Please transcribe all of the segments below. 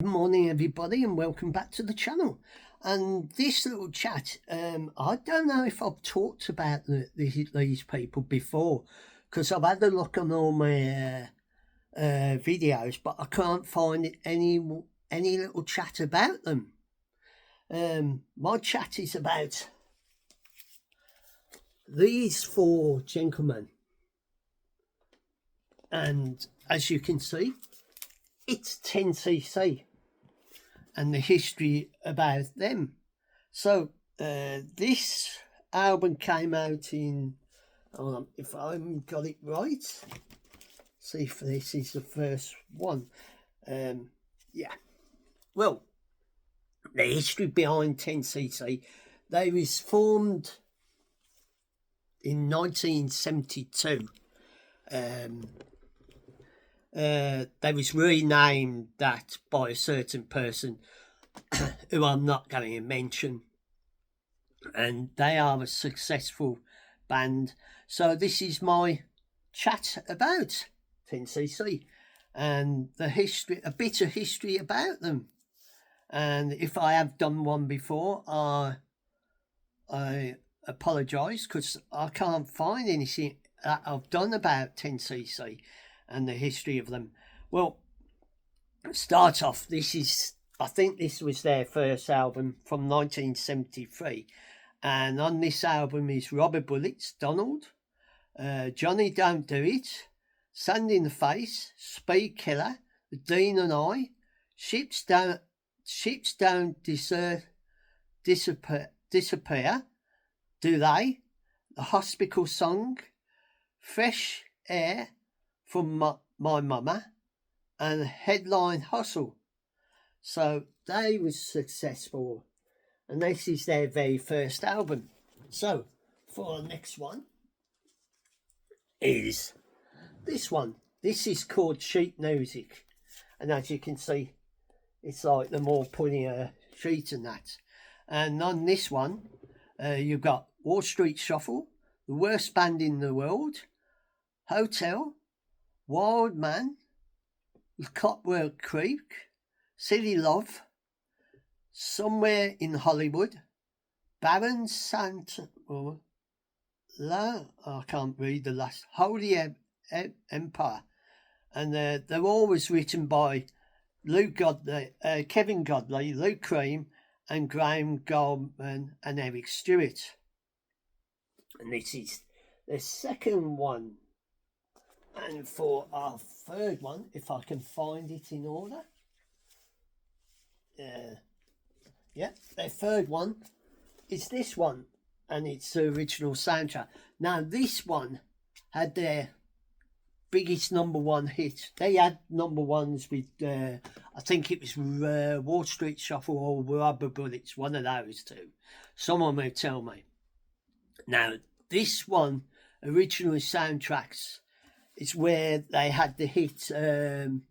Good morning, everybody, and welcome back to the channel. And this little chat, I don't know if I've talked about these people before, because I've had a look on all my videos, but I can't find any little chat about them. My chat is about these four gentlemen, and as you can see, it's 10cc. And the history about them. So this album came out in, if I got it right, see if this is the first one. Yeah. Well, the history behind 10cc, they was formed in 1972. They was renamed that by a certain person who I'm not going to mention, and they are a successful band. So this is my chat about 10cc and the history, a bit of history about them. And if I have done one before, I apologise, because I can't find anything that I've done about 10cc and the history of them. Well, start off, I think this was their first album from 1973, and on this album is Rubber Bullets, Donald, Johnny Don't Do It, Sand in the Face, Speed Killer, The Dean and I, Ships Don't Disappear, Do They, The Hospital Song, Fresh Air from My Mama, and Headline Hustle. So they was successful, and this is their very first album. So for the next one is this one. This is called Sheet Music, and as you can see, it's like them all putting a sheet and that. And on this one, you've got Wall Street Shuffle, The Worst Band in the World, Hotel, Wild Man, Clockwork Creek, Silly Love, Somewhere in Hollywood, Baron Santa, I can't read the last, Holy Empire. And they're always written by Luke Godley, Kevin Godley, Luke Cream, and Graham Goldman and Eric Stewart. And this is the second one. And for our third one, if I can find it in order. Their third one is this one, and it's the original soundtrack. Now, this one had their biggest number one hit. They had number ones with, I think it was Wall Street Shuffle or Rubber Bullets, one of those two. Someone may tell me. Now, this one, original soundtracks, is where they had the hit I'm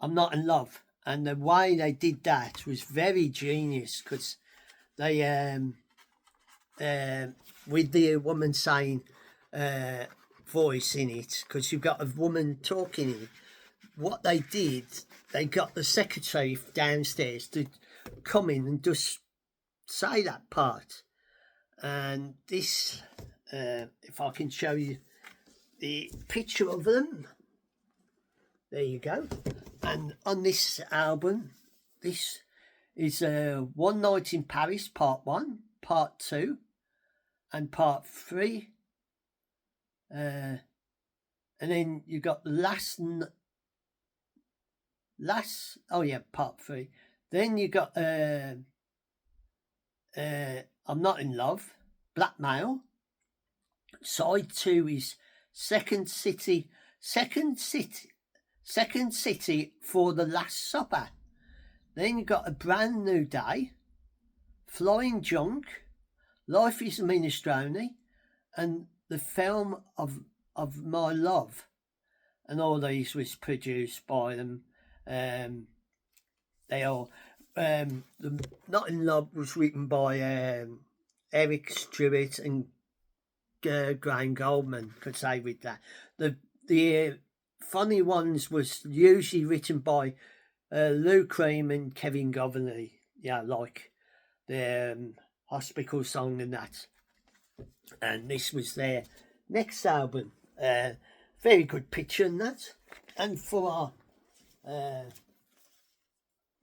Not in Love. And the way they did that was very genius, because they, with the woman saying voice in it, because you've got a woman talking in it, what they did, they got the secretary downstairs to come in and just say that part. And this, if I can show you the picture of them, there you go. And on this album, this is One Night in Paris, Part 1, Part 2, and Part 3. And then you got the Part 3. Then you got I'm Not in Love, Blackmail. Side 2 is Second City for the Last Supper. Then you got A Brand New Day, Flying Junk, Life is a Minestrone, and The Film of My Love. And all these was produced by them. They all, the Not in Love was written by Eric Stewart and Graham Goldman, could say with that. The funny ones was usually written by Lou Cream and Kevin Governey. Yeah, like the hospital song and that. And this was their next album. Very good picture and that. And for our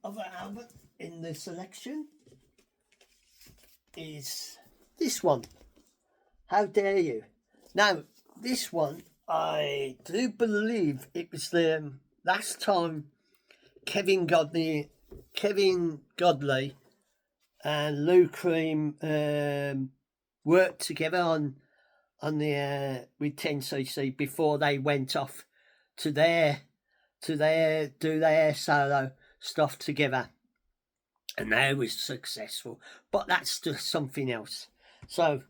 other album in the selection is this one. How Dare You? Now, this one, I do believe it was the last time Kevin Godley and Lou Cream worked together on the with 10cc before they went off to do their solo stuff together, and they was successful. But that's just something else. So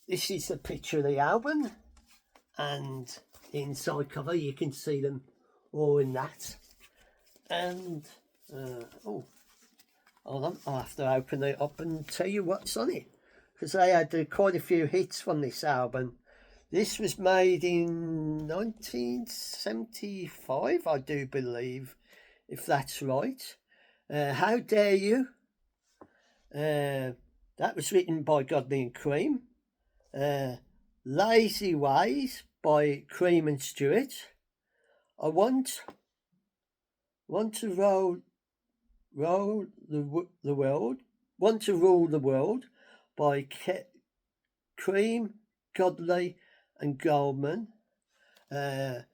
this is a picture of the album, and the inside cover you can see them all in that. And hold on, I'll have to open it up and tell you what's on it, because they had quite a few hits from this album. This was made in 1975, I do believe, if that's right. How Dare You? That was written by Godley and Cream. Lazy Ways by Cream and Stewart. I want to roll the world. Want to Rule the World by Cream, Godley and Goldman. I'm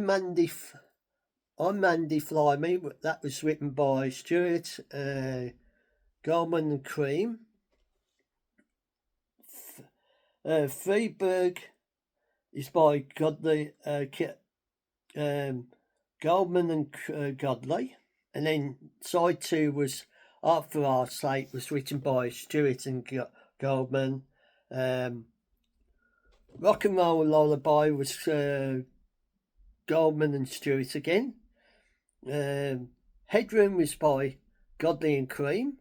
Mandy Fly Me. That was written by Stewart, Goldman and Cream. Freeberg is by Godley, Goldman and Godley. And then side 2 was Art for Our Sake, was written by Stewart and Goldman. Rock and Roll Lullaby was Goldman and Stewart again. Headroom was by Godley and Cream.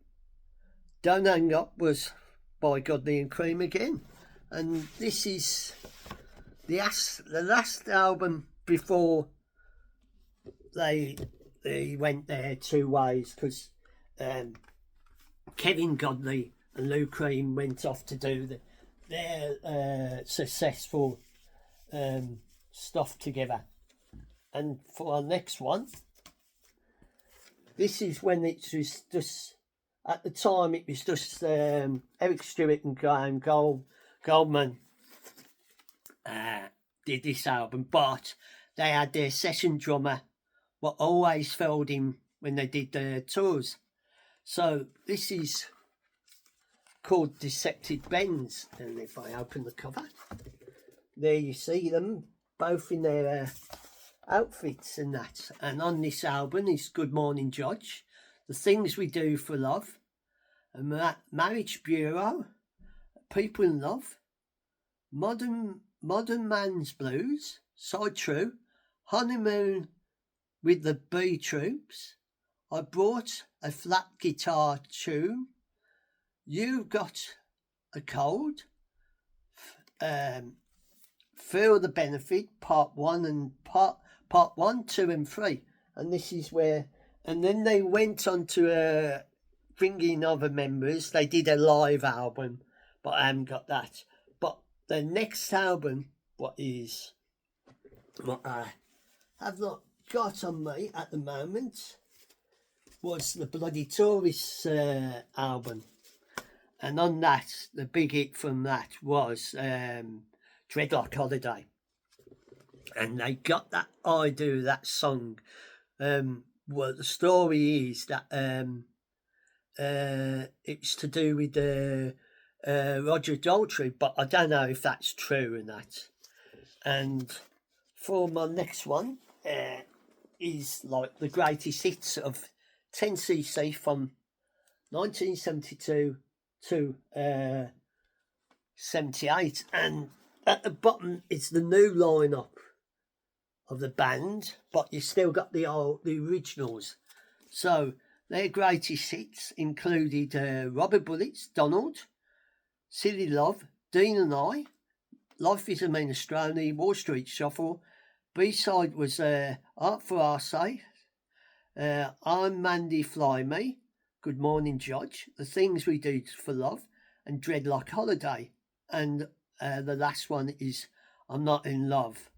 Don't Hang Up was by Godley and Cream again. And this is the last album before they went their two ways, because Kevin Godley and Lou Cream went off to do their successful stuff together. And for our next one, this is when it was just, at the time it was just Eric Stewart and Graham Goldman did this album, but they had their session drummer what always filled in when they did their tours. So this is called Dissected Bends, and if I open the cover, there you see them both in their outfits and that. And on this album is Good Morning Judge, The Things We Do for Love, a Marriage Bureau, People in Love, Modern Man's Blues, Side True, Honeymoon with the B Troops, I Brought a Flat Guitar Tune, You Got a Cold, Feel the Benefit, Part 1 and Part 1, 2 and 3. And this is where, and then they went on to bringing other members. They did a live album, but I haven't got that. But the next album, what I have not got on me at the moment, was the Bloody Tourists album. And on that, the big hit from that was Dreadlock Holiday. And they got that I Do That song. Well, the story is that it's to do with Roger Daltrey, but I don't know if that's true or not. And for my next one is like the greatest hits of 10cc from 1972 to 78, and at the bottom it's the new lineup of the band, but you still got the originals. So their greatest hits included Rubber Bullets, Donald, Silly Love, Dean and I, Life is a Minestrone, Wall Street Shuffle. B-side was Art for Our Sake, I'm Mandy Flyme. Good morning, Judge. The things we do for love and Dreadlock Holiday. And the last one is I'm Not in Love,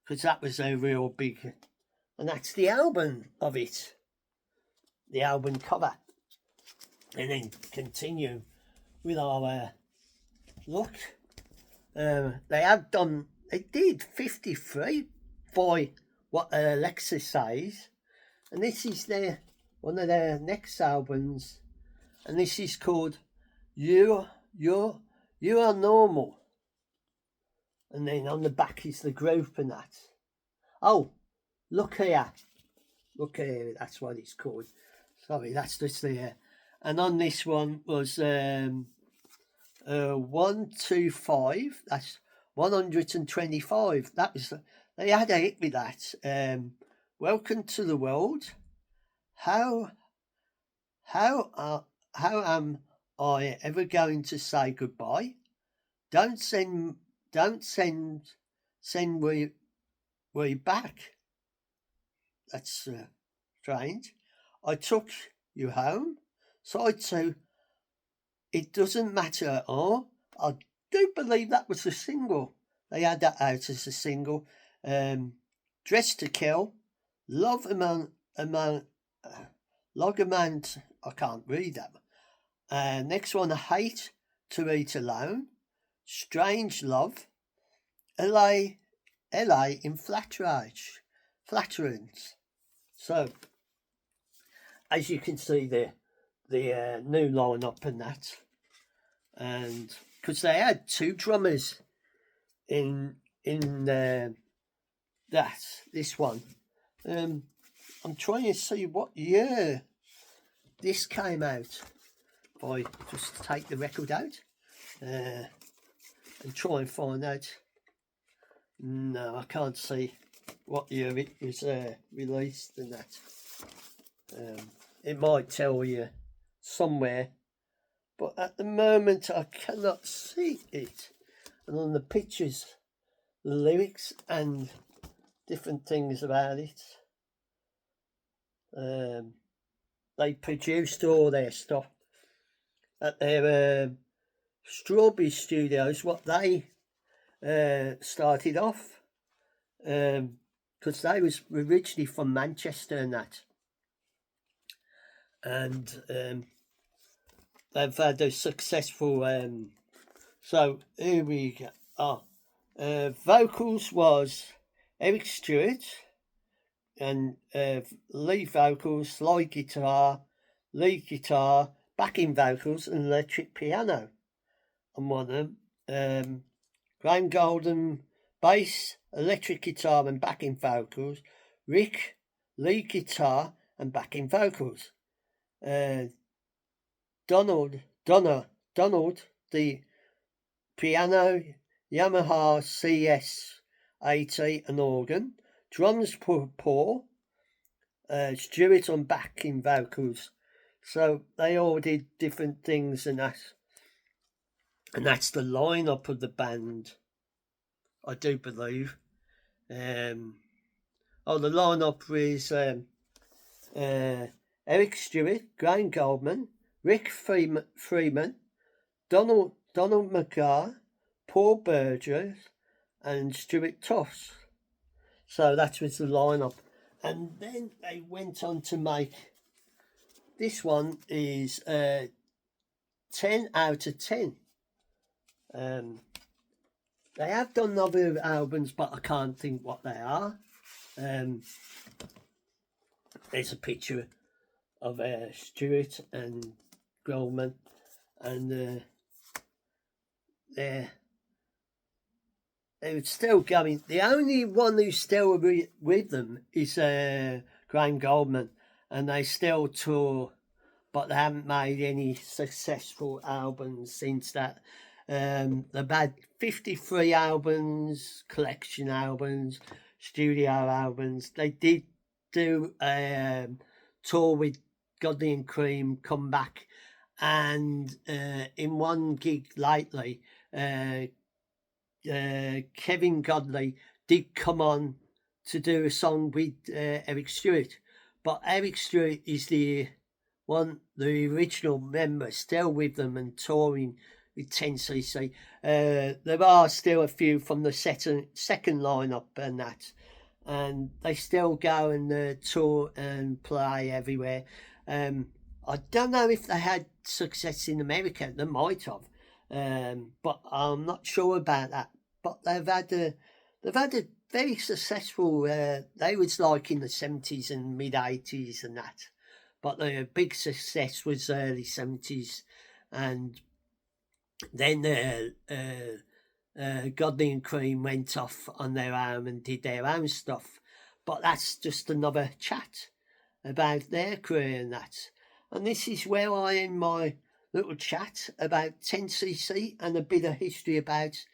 because that was a real big, and that's the album of it, the album cover. And then continue with our look. They did 53 by what Alexa says, and this is one of their next albums, and this is called You Are Normal. And then on the back is the group and that. Oh, look here, that's what it's called. Sorry, that's just there. And on this one was 125. That's 125. That was they had a hit with that. Welcome to the world. How am I ever going to say goodbye? Don't send we back. That's strange. I took you home. Side 2. It doesn't matter. Oh, I do believe that was a single. They had that out as a single. Dressed to Kill. Log a Man. I can't read that. Next one, Hate to Eat Alone. Strange Love. LA in Flatterance. So, as you can see there, the new line-up and that, and because they had 2 drummers in this one. I'm trying to see what year this came out. If I just take the record out and try and find out. No, I can't see what year it was released and that. It might tell you somewhere, but at the moment I cannot see it. And on the pictures, the lyrics and different things about it, they produced all their stuff at their Strawberry Studios, what they started off, because they was originally from Manchester and that. And they've had a successful. So here we go. Vocals was Eric Stewart, and lead vocals, slide guitar, lead guitar, backing vocals, and electric piano. And one of them, Graham Golden, bass, electric guitar, and backing vocals. Rick, lead guitar and backing vocals. Donald, the piano, Yamaha CS80 and organ, drums Paul, Stewart on backing vocals. So they all did different things and that. And that's the lineup of the band, I do believe. The lineup is Eric Stewart, Graham Goldman, Rick Freeman, Donald McGar, Paul Burgess, and Stuart Tufts. So that was the lineup. And then they went on to make, this one is 10 out of 10. They have done other albums, but I can't think what they are. There's a picture of Stewart and Goldman, and they're still going. The only one who's still with them is Graham Goldman, and they still tour, but they haven't made any successful albums since that. They've had 53 albums, collection albums, studio albums. They did do a tour with Godley and Cream, come back, and in one gig lately, Kevin Godley did come on to do a song with Eric Stewart, but Eric Stewart is the original member, still with them and touring with 10cc. There are still a few from the second lineup and that, and they still go and tour and play everywhere. I don't know if they had success in America. They might have, but I'm not sure about that. But they've had a very successful. They was like in the 70s and mid 80s and that, but the big success was early 70s, and then Godley and Cream went off on their own and did their own stuff. But that's just another chat about their career and that. And this is where I end my little chat about 10cc and a bit of history about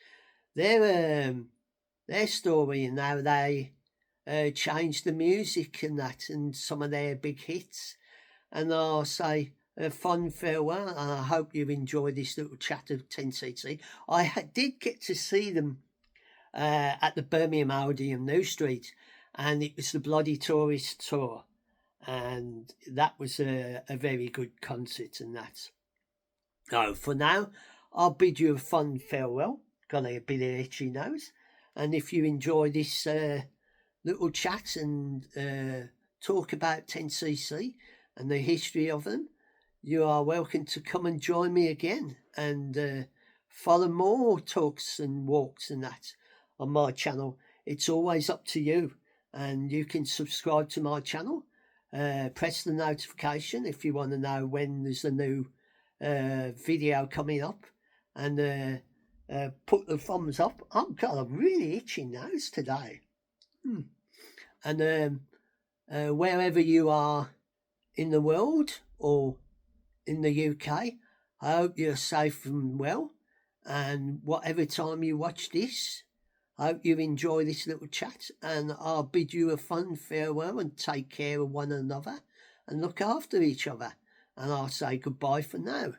their story and how they changed the music and that, and some of their big hits. And I'll say a fond farewell, and I hope you've enjoyed this little chat of 10cc. I did get to see them at the Birmingham Odeon, New Street, and it was the Bloody Tourist Tour, and that was a very good concert and that. So for now, I'll bid you a fond farewell. Got a bit of itchy nose, and if you enjoy this little chat and talk about 10cc and the history of them, you are welcome to come and join me again and follow more talks and walks and that on my channel. It's always up to you, and you can subscribe to my channel. Press the notification if you want to know when there's a new video coming up, and put the thumbs up. I've got a really itchy nose today. And wherever you are in the world or in the UK, I hope you're safe and well, and whatever time you watch this, I hope you enjoy this little chat, and I'll bid you a fond farewell and take care of one another and look after each other, and I'll say goodbye for now.